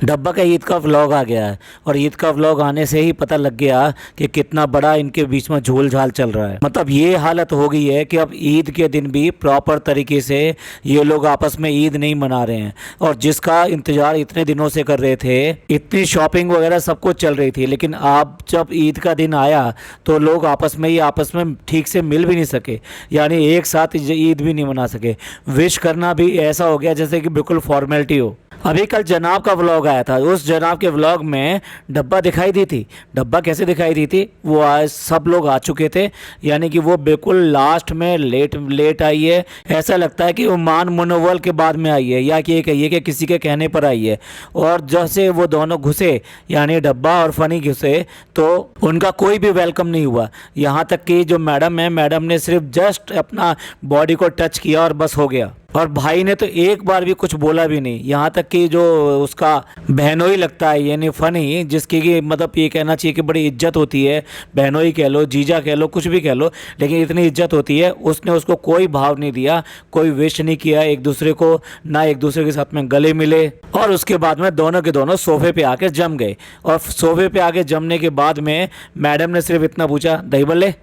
डब्बा का ईद का व्लॉग आ गया है और ईद का व्लॉग आने से ही पता लग गया कि कितना बड़ा इनके बीच में झोल झाल चल रहा है। मतलब ये हालत हो गई है कि अब ईद के दिन भी प्रॉपर तरीके से ये लोग आपस में ईद नहीं मना रहे हैं। और जिसका इंतजार इतने दिनों से कर रहे थे, इतनी शॉपिंग वगैरह सब कुछ चल रही थी, लेकिन अब जब ईद का दिन आया तो लोग आपस में ठीक से मिल भी नहीं सके, यानी एक साथ ईद भी नहीं मना सके। विश करना भी ऐसा हो गया जैसे कि बिल्कुल फॉर्मेलिटी हो। अभी कल जनाब का व्लॉग आया था, उस जनाब के व्लॉग में डब्बा दिखाई दी थी। डब्बा कैसे दिखाई दी थी? वो आज सब लोग आ चुके थे, यानी कि वो बिल्कुल लास्ट में लेट आई है। ऐसा लगता है कि वो मान मुनव्वल के बाद में आई है, या कि ये कहिए कि किसी के कहने पर आई है। और जैसे वो दोनों घुसे, यानी डब्बा और फनी घुसे, तो उनका कोई भी वेलकम नहीं हुआ। यहाँ तक कि जो मैडम है, मैडम ने सिर्फ जस्ट अपना बॉडी को टच किया और बस हो गया। और भाई ने तो एक बार भी कुछ बोला भी नहीं। यहाँ तक कि जो उसका बहनोई लगता है, यानी फनी, जिसकी कि मतलब ये कहना चाहिए कि बड़ी इज्जत होती है, बहनोई कह लो, जीजा कह लो, कुछ भी कह लो, लेकिन इतनी इज्जत होती है, उसने उसको कोई भाव नहीं दिया, कोई विश नहीं किया एक दूसरे को, ना एक दूसरे के साथ में गले मिले। और उसके बाद में दोनों के दोनों सोफे पे आके जम गए। और सोफे पे आके जमने के बाद में मैडम ने सिर्फ इतना पूछा, दही बल्ले?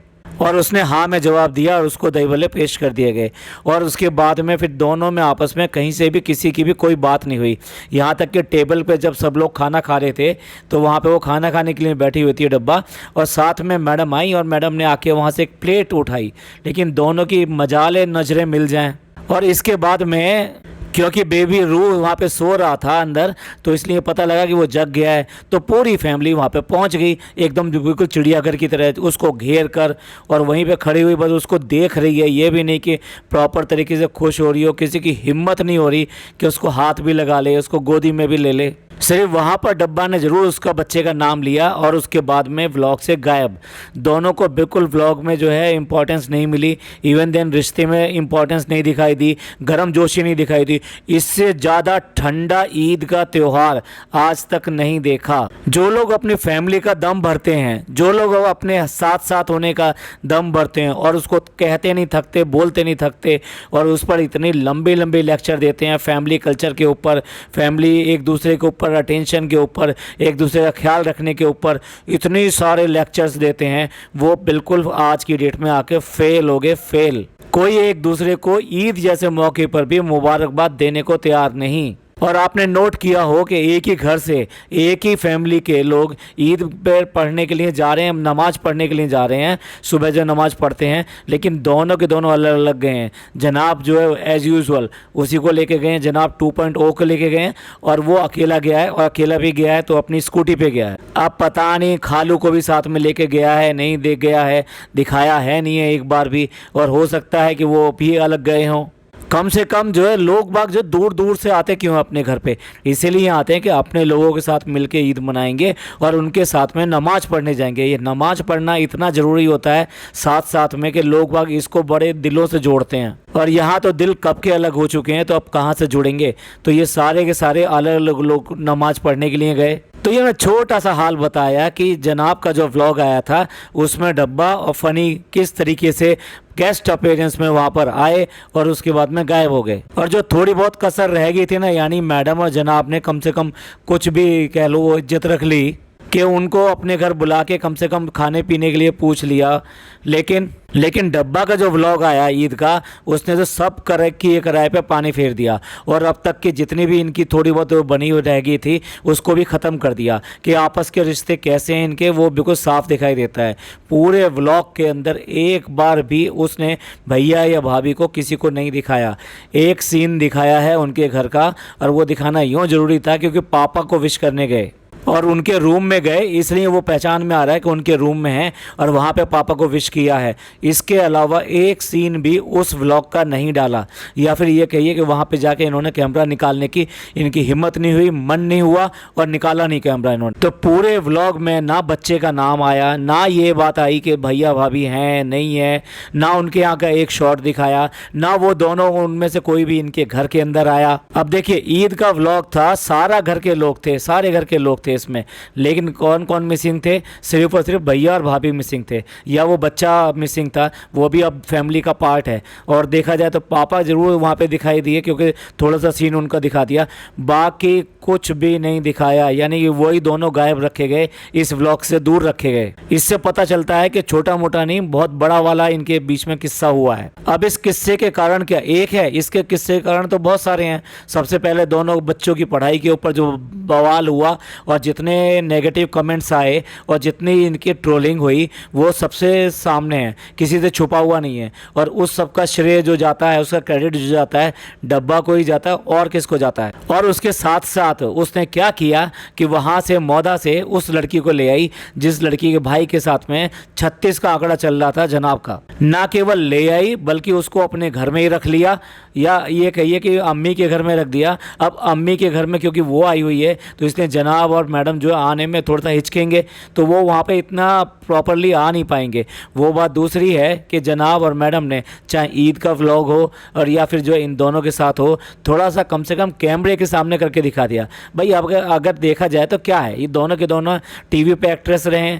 और उसने हाँ में जवाब दिया और उसको दही बल्ले पेश कर दिए गए। और उसके बाद में फिर दोनों में आपस में कहीं से भी किसी की भी कोई बात नहीं हुई। यहाँ तक कि टेबल पे जब सब लोग खाना खा रहे थे तो वहाँ पे वो खाना खाने के लिए बैठी हुई थी डब्बा, और साथ में मैडम आई और मैडम ने आके वहाँ से एक प्लेट उठाई, लेकिन दोनों की मजाले नज़रें मिल जाएं। और इसके बाद में क्योंकि बेबी रू वहाँ पे सो रहा था अंदर, तो इसलिए पता लगा कि वो जग गया है, तो पूरी फैमिली वहाँ पे पहुँच गई, एकदम बिल्कुल चिड़ियाघर की तरह उसको घेर कर, और वहीं पे खड़ी हुई बस उसको देख रही है। ये भी नहीं कि प्रॉपर तरीके से खुश हो रही हो, किसी की हिम्मत नहीं हो रही कि उसको हाथ भी लगा ले, उसको गोदी में भी ले ले। सिर्फ वहाँ पर डब्बा ने ज़रूर उसका बच्चे का नाम लिया और उसके बाद में व्लॉग से गायब। दोनों को बिल्कुल व्लॉग में जो है इम्पोर्टेंस नहीं मिली। इवन देन रिश्ते में इम्पोर्टेंस नहीं दिखाई दी, गर्म जोशी नहीं दिखाई दी। इससे ज़्यादा ठंडा ईद का त्यौहार आज तक नहीं देखा। जो लोग अपनी फैमिली का दम भरते हैं, जो लोग अपने साथ साथ होने का दम भरते हैं और उसको कहते नहीं थकते, बोलते नहीं थकते, और उस पर इतनी लंबी लंबी लेक्चर देते हैं फैमिली कल्चर के ऊपर, फैमिली एक दूसरे के ऊपर अटेंशन के ऊपर, एक दूसरे का ख्याल रखने के ऊपर इतनी सारे लेक्चर्स देते हैं, वो बिल्कुल आज की डेट में आके फेल हो गए, फेल। कोई एक दूसरे को ईद जैसे मौके पर भी मुबारकबाद देने को तैयार नहीं। और आपने नोट किया हो कि एक ही घर से एक ही फैमिली के लोग ईद पर पढ़ने के लिए जा रहे हैं, नमाज़ पढ़ने के लिए जा रहे हैं, सुबह जो नमाज़ पढ़ते हैं, लेकिन दोनों के दोनों अलग अलग गए हैं। जनाब जो है एज़ यूजुअल उसी को लेके गए हैं, जनाब 2.0 को लेके गए हैं, और वो अकेला गया है, और अकेला भी गया है तो अपनी स्कूटी पे गया है। अब पता नहीं खालू को भी साथ में लेके गया है, नहीं देख गया है, दिखाया है नहीं है एक बार भी, और हो सकता है कि वो भी अलग गए हों। कम से कम जो है लोग बाग जो दूर दूर से आते क्यों अपने घर पे? इसीलिए आते हैं कि अपने लोगों के साथ मिलके ईद मनाएंगे और उनके साथ में नमाज़ पढ़ने जाएंगे। ये नमाज़ पढ़ना इतना ज़रूरी होता है साथ साथ में कि लोग बाग इसको बड़े दिलों से जोड़ते हैं। और यहाँ तो दिल कब के अलग हो चुके हैं, तो अब कहाँ से जुड़ेंगे? तो ये सारे के सारे अलग अलग लोग नमाज़ पढ़ने के लिए गए। तो ये मैं छोटा सा हाल बताया कि जनाब का जो व्लॉग आया था उसमें डब्बा और फनी किस तरीके से गेस्ट अपीयरेंस में वहाँ पर आए और उसके बाद में गायब हो गए। और जो थोड़ी बहुत कसर रह गई थी ना, यानी मैडम और जनाब ने कम से कम कुछ भी कह लो वो इज्जत रख ली कि उनको अपने घर बुला के कम से कम खाने पीने के लिए पूछ लिया। लेकिन डब्बा का जो व्लॉग आया ईद का, उसने तो सब किराए पे पानी फेर दिया, और अब तक की जितनी भी इनकी थोड़ी बहुत बनी हुई रह गई थी उसको भी ख़त्म कर दिया कि आपस के रिश्ते कैसे हैं इनके, वो बिल्कुल साफ दिखाई देता है। पूरे व्लॉग के अंदर एक बार भी उसने भैया या भाभी को किसी को नहीं दिखाया। एक सीन दिखाया है उनके घर का, और वो दिखाना यूँ ज़रूरी था क्योंकि पापा को विश करने गए और उनके रूम में गए, इसलिए वो पहचान में आ रहा है कि उनके रूम में हैं और वहाँ पे पापा को विश किया है। इसके अलावा एक सीन भी उस व्लॉग का नहीं डाला, या फिर ये कहिए कि वहाँ पे जाके इन्होंने कैमरा निकालने की इनकी हिम्मत नहीं हुई, मन नहीं हुआ, और निकाला नहीं कैमरा इन्होंने। तो पूरे व्लॉग में ना बच्चे का नाम आया, ना ये बात आई कि भैया भाभी हैं नहीं है, ना उनके यहाँ का एक शॉट दिखाया, ना वो दोनों उनमें से कोई भी इनके घर के अंदर आया। अब देखिए ईद का व्लॉग था, सारा घर के लोग थे, सारे घर के लोग थे, थे इसमें, लेकिन कौन कौन मिसिंग थे? सिर्फ और सिर्फ भैया और भाभी मिसिंग थे, या वो बच्चा मिसिंग था, वो भी अब फैमिली का पार्ट है। और देखा जाए तो पापा ज़रूर वहाँ पे दिखाई दिए क्योंकि थोड़ा सा सीन उनका दिखा दिया, बाकी कुछ भी नहीं दिखाया, यानी कि वही दोनों गायब रखे गए, इस व्लॉग से दूर रखे गए। इससे पता चलता है कि छोटा मोटा नहीं, बहुत बड़ा वाला इनके बीच में किस्सा हुआ है। अब इस किस्से के कारण क्या एक है? इसके किस्से के कारण तो बहुत सारे हैं। सबसे पहले दोनों बच्चों की पढ़ाई के ऊपर जो बवाल हुआ और जितने नेगेटिव कमेंट्स आए और जितनी इनकी ट्रोलिंग हुई, वो सबसे सामने है, किसी से छुपा हुआ नहीं है। और उस सब का श्रेय जो जाता है, उसका क्रेडिट जो जाता है, डब्बा को ही जाता है, और किसको जाता है? और उसके साथ साथ उसने क्या किया कि वहाँ से मौदा से उस लड़की को ले आई जिस लड़की के भाई के साथ में 36 का आंकड़ा चल रहा था जनाब का। ना केवल ले आई बल्कि उसको अपने घर में ही रख लिया, या ये कहिए कि अम्मी के घर में रख दिया। अब अम्मी के घर में क्योंकि वो आई हुई है तो इसलिए जनाब और मैडम जो आने में थोड़ा सा हिचकेंगे, तो वो वहाँ पे इतना प्रॉपरली आ नहीं पाएंगे। वो बात दूसरी है कि जनाब और मैडम ने चाहे ईद का व्लॉग हो और या फिर जो इन दोनों के साथ हो, थोड़ा सा कम से कम कैमरे के सामने करके दिखा दिया। भाई अब अगर देखा जाए तो क्या है, ये दोनों के दोनों टीवी पे एक्ट्रेस रहे,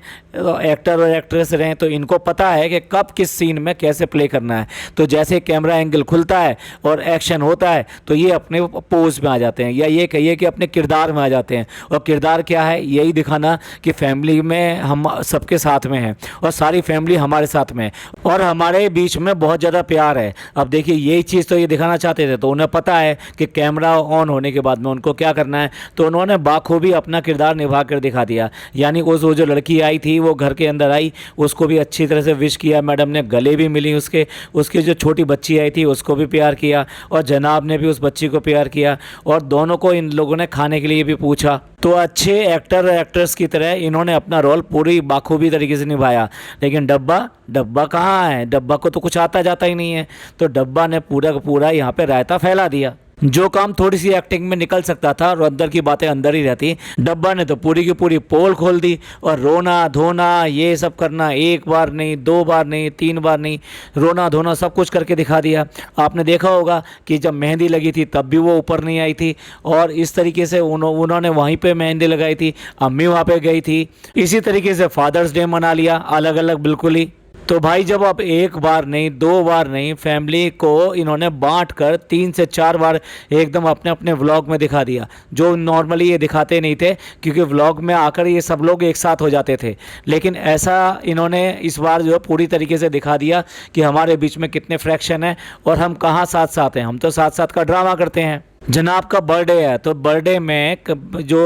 एक्टर और एक्ट्रेस रहे, तो इनको पता है कि कब किस सीन में कैसे प्ले करना है। तो जैसे कैमरा एंगल खुलता है और एक्शन होता है तो ये अपने पोज में आ जाते हैं, या ये कहिए कि अपने किरदार में आ जाते हैं। और किरदार क्या है? यही दिखाना कि फैमिली में हम सबके साथ में हैं और सारी फैमिली हमारे साथ में है और हमारे बीच में बहुत ज़्यादा प्यार है। अब देखिए यही चीज़ तो ये दिखाना चाहते थे, तो उन्हें पता है कि कैमरा ऑन होने के बाद में उनको क्या करना है, तो उन्होंने बाखूबी अपना किरदार निभा कर दिखा दिया। यानी उस वो जो लड़की आई थी, वो घर के अंदर आई, उसको भी अच्छी तरह से विश किया, मैडम ने गले भी मिली उसकी जो छोटी बच्ची आई थी उसको भी प्यार किया, और जनाब ने भी उस बच्ची को प्यार किया, और दोनों को इन लोगों ने खाने के लिए भी पूछा। तो अच्छे एक्टर और एक्ट्रेस की तरह इन्होंने अपना रोल पूरी बाखूबी तरीके से निभाया। लेकिन डब्बा कहाँ है? डब्बा को तो कुछ आता जाता ही नहीं है, तो डब्बा ने पूरा का पूरा यहाँ पे रायता फैला दिया। जो काम थोड़ी सी एक्टिंग में निकल सकता था और अंदर की बातें अंदर ही रहती, डब्बा ने तो पूरी की पूरी पोल खोल दी। और रोना धोना ये सब करना, एक बार नहीं, 2 बार नहीं, 3 बार नहीं, रोना धोना सब कुछ करके दिखा दिया। आपने देखा होगा कि जब मेहंदी लगी थी तब भी वो ऊपर नहीं आई थी, और इस तरीके से उन्होंने वहीं पे मेहंदी लगाई थी, अम्मी वहाँ पे गई थी। इसी तरीके से फादर्स डे मना लिया अलग अलग बिल्कुल ही। तो भाई जब आप एक बार नहीं, 2 बार नहीं, फैमिली को इन्होंने बांट कर 3 से 4 बार एकदम अपने अपने व्लॉग में दिखा दिया, जो नॉर्मली ये दिखाते नहीं थे, क्योंकि व्लॉग में आकर ये सब लोग एक साथ हो जाते थे। लेकिन ऐसा इन्होंने इस बार जो पूरी तरीके से दिखा दिया कि हमारे बीच में कितने फ्रैक्शन हैं और हम कहाँ साथ साथ हैं। हम तो साथ साथ का ड्रामा करते हैं। जनाब का बर्थडे है, तो बर्थडे में जो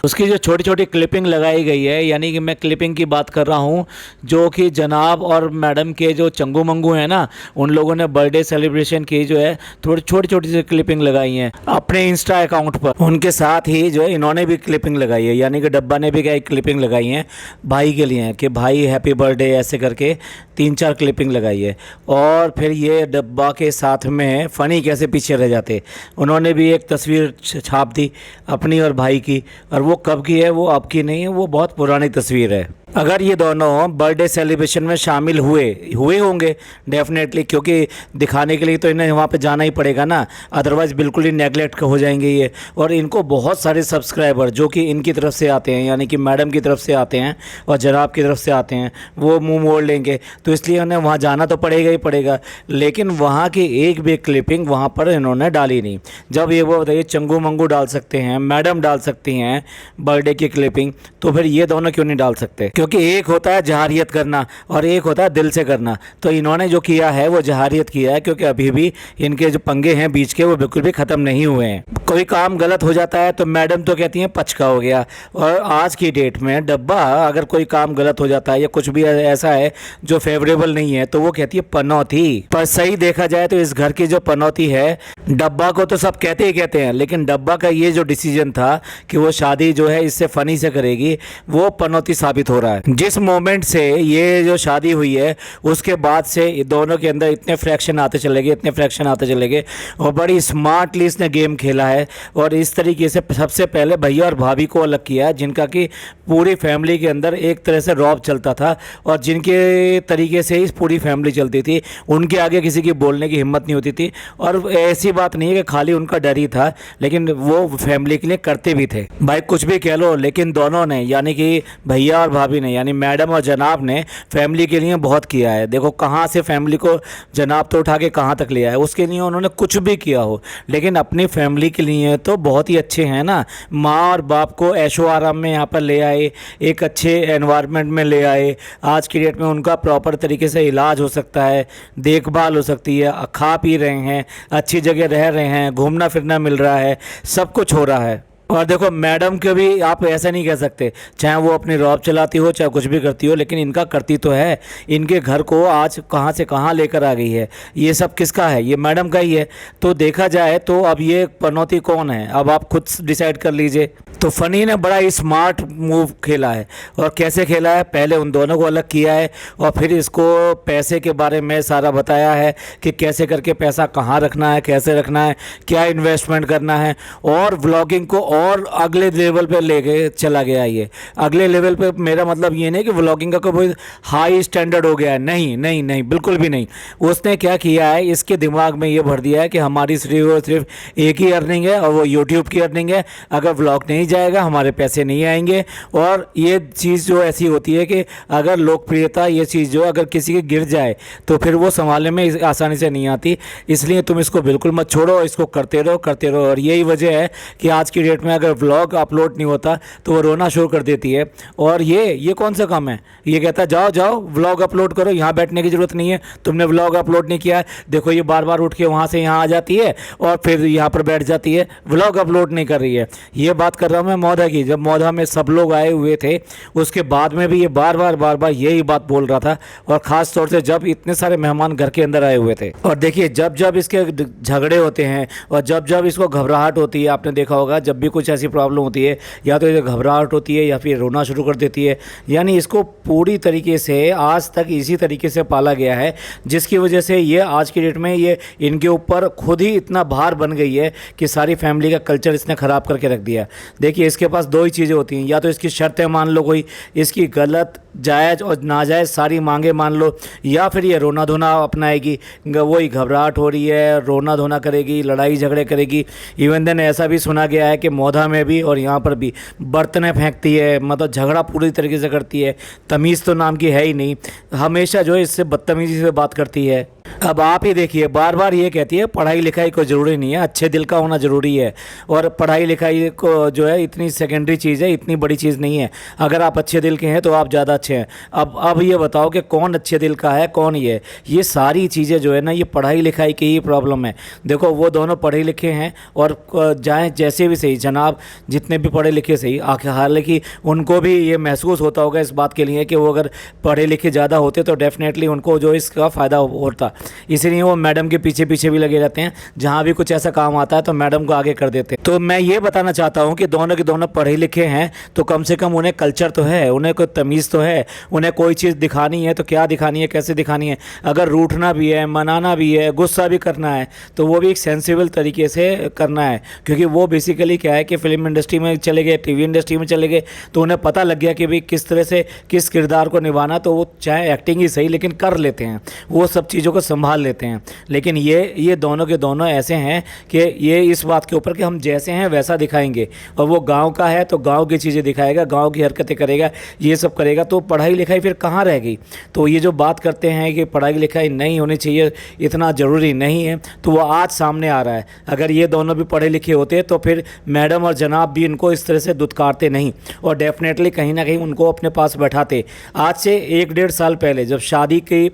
उसकी जो छोटी छोटी क्लिपिंग लगाई गई है, यानी कि मैं क्लिपिंग की बात कर रहा हूँ, जो कि जनाब और मैडम के जो चंगू मंगू हैं ना, उन लोगों ने बर्थडे सेलिब्रेशन की जो है थोड़ी छोटी छोटी सी क्लिपिंग लगाई हैं अपने इंस्टा अकाउंट पर। उनके साथ ही जो है इन्होंने भी क्लिपिंग लगाई है, यानी कि डब्बा ने भी क्या क्लिपिंग लगाई है भाई के लिए कि भाई हैप्पी बर्थडे ऐसे करके 3-4 क्लिपिंग लगाई है। और फिर ये डब्बा के साथ में फ़नी कैसे पीछे रह जाते, उन्होंने भी एक तस्वीर छाप दी अपनी और भाई की, और वो कब की है, वो अब की नहीं है, वो बहुत पुरानी तस्वीर है। अगर ये दोनों बर्थडे सेलिब्रेशन में शामिल हुए होंगे डेफिनेटली, क्योंकि दिखाने के लिए तो इन्हें वहाँ पे जाना ही पड़ेगा ना, अदरवाइज़ बिल्कुल ही नेगलेक्ट हो जाएंगे ये। और इनको बहुत सारे सब्सक्राइबर जो कि इनकी तरफ से आते हैं, यानी कि मैडम की तरफ से आते हैं और जनाब की तरफ से आते हैं, वो मुंह मोड़ लेंगे, तो इसलिए उन्हें वहाँ जाना तो पड़ेगा ही पड़ेगा। लेकिन वहाँ की एक भी क्लिपिंग वहाँ पर इन्होंने डाली नहीं। जब ये वो बताइए चंगू मंगू डाल सकते हैं, मैडम डाल सकती हैं बर्थडे की क्लिपिंग, तो फिर ये दोनों क्यों नहीं डाल सकते? क्योंकि एक होता है जहारियत करना और एक होता है दिल से करना। तो इन्होंने जो किया है वो जहारियत किया है, क्योंकि अभी भी इनके जो पंगे हैं बीच के वो बिल्कुल भी ख़त्म नहीं हुए हैं। कोई काम गलत हो जाता है तो मैडम तो कहती हैं पचका हो गया, और आज की डेट में डब्बा अगर कोई काम गलत हो जाता है या कुछ भी ऐसा है जो फेवरेबल नहीं है तो वो कहती है पनौती। पर सही देखा जाए तो इस घर की जो पनौती है, डब्बा को तो सब कहते ही कहते हैं, लेकिन डब्बा का ये जो डिसीजन था कि वो शादी जो है इससे फ़नी से करेगी, वो पनौती साबित हो रहा है। जिस मोमेंट से ये जो शादी हुई है उसके बाद से दोनों के अंदर इतने फ्रैक्शन आते चले गए और बड़ी स्मार्टली इसने गेम खेला है। और इस तरीके से सबसे पहले भैया और भाभी को अलग किया, जिनका कि पूरी फैमिली के अंदर एक तरह से रौब चलता था और जिनके तरीके तरीके से ही पूरी फैमिली चलती थी, उनके आगे किसी की बोलने की हिम्मत नहीं होती थी। और ऐसी बात नहीं है कि खाली उनका डर ही था, लेकिन वो फैमिली के लिए करते भी थे। भाई कुछ भी कह लो, लेकिन दोनों ने यानी कि भैया और भाभी ने यानी मैडम और जनाब ने फैमिली के लिए बहुत किया है। देखो कहाँ से फैमिली को जनाब तो उठा के कहाँ तक लिया है, उसके लिए उन्होंने कुछ भी किया हो, लेकिन अपनी फैमिली के लिए तो बहुत ही अच्छे हैं ना। माँ और बाप को ऐशो आराम में यहाँ पर ले आए, एक अच्छे एनवायरनमेंट में ले आए। आज की डेट में उनका प्रॉपर तरीके से इलाज हो सकता है, देखभाल हो सकती है, खा पी रहे हैं, अच्छी जगह रह रहे हैं, घूमना फिरना मिल रहा है, सब कुछ हो रहा है। और देखो मैडम के भी आप ऐसा नहीं कह सकते, चाहे वो अपनी रॉब चलाती हो चाहे कुछ भी करती हो, लेकिन इनका करती तो है। इनके घर को आज कहाँ से कहाँ लेकर आ गई है, ये सब किसका है? ये मैडम का ही है। तो देखा जाए तो अब ये पनौती कौन है, अब आप खुद डिसाइड कर लीजिए। तो फनी ने बड़ा स्मार्ट मूव खेला है। और कैसे खेला है? पहले उन दोनों को अलग किया है और फिर इसको पैसे के बारे में सारा बताया है कि कैसे करके पैसा कहाँ रखना है, कैसे रखना है, क्या इन्वेस्टमेंट करना है। और व्लॉगिंग को और अगले लेवल पे लेके चला गया। ये अगले लेवल पे मेरा मतलब ये नहीं कि व्लॉगिंग का कोई हाई स्टैंडर्ड हो गया है, नहीं नहीं नहीं, बिल्कुल भी नहीं। उसने क्या किया है, इसके दिमाग में ये भर दिया है कि हमारी सिर्फ और सिर्फ एक ही अर्निंग है और वो यूट्यूब की अर्निंग है। अगर व्लॉग नहीं जाएगा हमारे पैसे नहीं आएंगे। और ये चीज़ जो ऐसी होती है कि अगर लोकप्रियता ये चीज़ जो अगर किसी के गिर जाए तो फिर वो संभालने में आसानी से नहीं आती। इसलिए तुम इसको बिल्कुल मत छोड़ो, इसको करते रहो करते रहो। और यही वजह है कि आज की डेट में अगर व्लॉग अपलोड नहीं होता तो वो रोना शुरू कर देती है। और ये कौन सा काम है? ये कहता है जाओ जाओ व्लॉग अपलोड करो, यहाँ बैठने की ज़रूरत नहीं है, तुमने व्लॉग अपलोड नहीं किया है। देखो ये बार बार उठ के वहाँ से यहाँ आ जाती है और फिर यहाँ पर बैठ जाती है, व्लॉग अपलोड नहीं कर रही है। ये बात कर रहा हूँ मैं मौधा की। जब मौधा में सब लोग आए हुए थे उसके बाद में भी ये बार बार यही बात बोल रहा था। और ख़ास तौर से जब इतने सारे मेहमान घर के अंदर आए हुए थे। और देखिए जब जब इसके झगड़े होते हैं और जब जब इसको घबराहट होती है, आपने देखा होगा जब भी कुछ ऐसी प्रॉब्लम होती है या तो इसे घबराहट होती है या फिर रोना शुरू कर देती है। यानी इसको पूरी तरीके से आज तक इसी तरीके से पाला गया है, जिसकी वजह से ये आज की डेट में ये इनके ऊपर खुद ही इतना भार बन गई है कि सारी फैमिली का कल्चर इसने ख़राब करके रख दिया। देखिए इसके पास दो ही चीज़ें होती हैं, या तो इसकी शर्तें मान लो कोई, इसकी गलत जायज़ और नाजायज़ सारी मांगे मान लो, या फिर ये रोना धोना अपनाएगी। वही घबराहट हो रही है, रोना धोना करेगी, लड़ाई झगड़े करेगी। इवन देन ऐसा भी सुना गया है कि मौधा में भी और यहाँ पर भी बर्तनें फेंकती है, मतलब झगड़ा पूरी तरीके से करती है। तमीज़ तो नाम की है ही नहीं, हमेशा जो है इससे बदतमीज़ी से बात करती है। अब आप ही देखिए बार बार ये कहती है पढ़ाई लिखाई को ज़रूरी नहीं है, अच्छे दिल का होना ज़रूरी है। और पढ़ाई लिखाई को जो है इतनी सेकेंडरी चीज़ है, इतनी बड़ी चीज़ नहीं है। अगर आप अच्छे दिल के हैं तो आप ज़्यादा अच्छे हैं। अब ये बताओ कि कौन अच्छे दिल का है, कौन ये सारी चीज़ें जो है ना ये पढ़ाई लिखाई की ही प्रॉब्लम है। देखो वो दोनों पढ़े लिखे हैं और जाए जैसे भी सही, जनाब जितने भी पढ़े लिखे सही, हालांकि उनको भी ये महसूस होता होगा इस बात के लिए कि वो अगर पढ़े लिखे ज़्यादा होते तो डेफिनेटली उनको जो इसका फ़ायदा होता। इसलिए वो मैडम के पीछे पीछे भी लगे रहते हैं, जहाँ भी कुछ ऐसा काम आता है तो मैडम को आगे कर देते हैं। तो मैं ये बताना चाहता हूँ कि दोनों के दोनों पढ़े लिखे हैं तो कम से कम उन्हें कल्चर तो है, उन्हें कोई तमीज़ तो है। उन्हें कोई चीज़ दिखानी है तो क्या दिखानी है, कैसे दिखानी है। अगर रूठना भी है, मनाना भी है, गुस्सा भी करना है तो वो भी एक सेंसिबल तरीके से करना है। क्योंकि वो बेसिकली क्या है कि फिल्म इंडस्ट्री में चले गए, टीवी इंडस्ट्री में चले गए तो उन्हें पता लग गया कि भाई किस तरह से किस किरदार को निभाना, तो वो चाहे एक्टिंग ही सही लेकिन कर लेते हैं, वो सब चीज़ों को संभाल लेते हैं। लेकिन ये दोनों के दोनों ऐसे हैं कि ये इस बात के ऊपर कि हम जैसे हैं वैसा दिखाएंगे। और वो गांव का है तो गांव की चीज़ें दिखाएगा, गांव की हरकतें करेगा, ये सब करेगा। तो पढ़ाई लिखाई फिर कहाँ रह गई? तो ये जो बात करते हैं कि पढ़ाई लिखाई नहीं होनी चाहिए, इतना ज़रूरी नहीं है, तो वो आज सामने आ रहा है। अगर ये दोनों भी पढ़े लिखे होते तो फिर मैडम और जनाब भी इनको इस तरह से दुत्कारते नहीं और डेफिनेटली कहीं ना कहीं उनको अपने पास बैठाते। आज से 1-1.5 साल पहले जब शादी की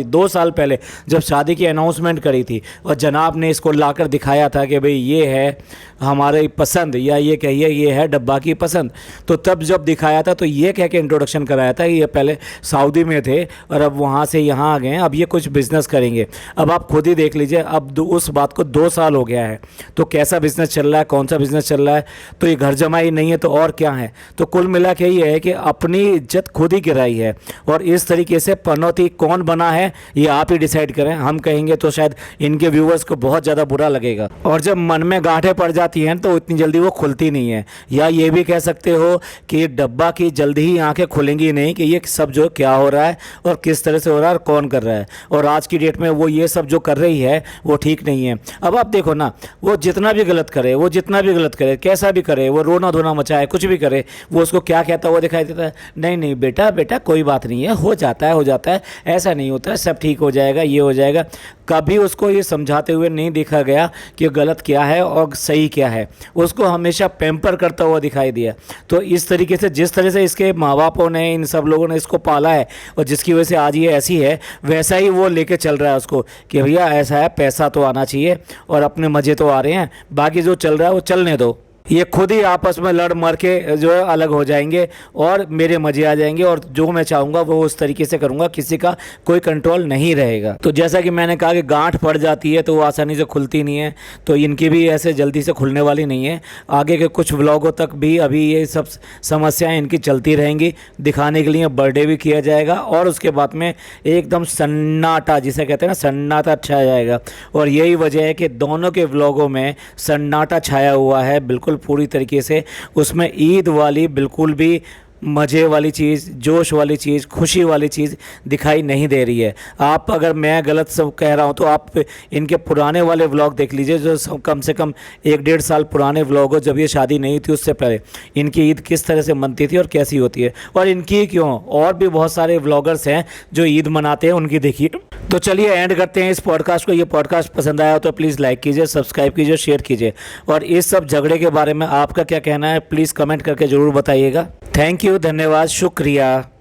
2 साल पहले जब शादी की अनाउंसमेंट करी थी और जनाब ने इसको लाकर दिखाया था कि भाई ये है हमारी पसंद, या ये कहिए ये है डब्बा की पसंद, तो तब जब दिखाया था तो ये कह के इंट्रोडक्शन कराया था कि ये पहले सऊदी में थे और अब वहाँ से यहाँ आ गए हैं, अब ये कुछ बिज़नेस करेंगे। अब आप खुद ही देख लीजिए, अब उस बात को 2 साल हो गया है तो कैसा बिज़नेस चल रहा है, कौन सा बिज़नेस चल रहा है? तो ये घर जमाई नहीं है तो और क्या है? तो कुल मिला के ये है कि अपनी इज्जत खुद ही गिराई है। और इस तरीके से पनौती कौन बना है ये आप ही डिसाइड डिसाइड करें, हम कहेंगे तो शायद इनके व्यूवर्स को बहुत ज़्यादा बुरा लगेगा। और जब मन में गांठें पड़ जाती हैं तो इतनी जल्दी वो खुलती नहीं है। या ये भी कह सकते हो कि डब्बा की जल्दी ही आंखें खुलेंगी नहीं कि ये सब जो क्या हो रहा है और किस तरह से हो रहा है और कौन कर रहा है। और आज की डेट में वो ये सब जो कर रही है वो ठीक नहीं है। अब आप देखो ना, वो जितना भी गलत करे, वो जितना भी गलत करे, कैसा भी करे, वो रोना धोना मचाए, कुछ भी करे, वो उसको क्या कहता हुआ दिखाई देता है, नहीं नहीं बेटा बेटा कोई बात नहीं है, हो जाता है, हो जाता है, ऐसा नहीं होता है, सब ठीक हो जाएगा, ये हो जाएगा। कभी उसको ये समझाते हुए नहीं देखा गया कि गलत क्या है और सही क्या है। उसको हमेशा पैम्पर करता हुआ दिखाई दिया। तो इस तरीके से, जिस तरह से इसके माँ बापों ने, इन सब लोगों ने इसको पाला है और जिसकी वजह से आज ये ऐसी है, वैसा ही वो लेके चल रहा है उसको कि भैया ऐसा है, पैसा तो आना चाहिए और अपने मज़े तो आ रहे हैं, बाकी जो चल रहा है वो चलने दो। ये खुद ही आपस में लड़ मर के जो है अलग हो जाएंगे और मेरे मज़े आ जाएंगे और जो मैं चाहूँगा वो उस तरीके से करूँगा, किसी का कोई कंट्रोल नहीं रहेगा। तो जैसा कि मैंने कहा कि गांठ पड़ जाती है तो वो आसानी से खुलती नहीं है, तो इनकी भी ऐसे जल्दी से खुलने वाली नहीं है। आगे के कुछ व्लॉगों तक भी अभी ये सब समस्याएं इनकी चलती रहेंगी। दिखाने के लिए बर्थडे भी किया जाएगा और उसके बाद में एकदम सन्नाटा, जिसे कहते हैं ना, सन्नाटा छाया जाएगा। और यही वजह है कि दोनों के व्लॉगों में सन्नाटा छाया हुआ है बिल्कुल पूरी तरीके से। उसमें ईद वाली बिल्कुल भी मज़े वाली चीज़, जोश वाली चीज़, खुशी वाली चीज़ दिखाई नहीं दे रही है। आप, अगर मैं गलत सब कह रहा हूँ तो आप इनके पुराने वाले व्लॉग देख लीजिए, जो कम से कम 1-1.5 साल पुराने व्लॉग हो, जब ये शादी नहीं थी उससे पहले इनकी ईद किस तरह से मनती थी और कैसी होती है। और इनकी क्यों, और भी बहुत सारे व्लॉगर्स हैं जो ईद मनाते हैं, उनकी देखिए। तो चलिए एंड करते हैं इस पॉडकास्ट को। ये पॉडकास्ट पसंद आया हो तो प्लीज़ लाइक कीजिए, सब्सक्राइब कीजिए, शेयर कीजिए। और इस सब झगड़े के बारे में आपका क्या कहना है प्लीज़ कमेंट करके ज़रूर बताइएगा। थैंक यू, धन्यवाद, शुक्रिया।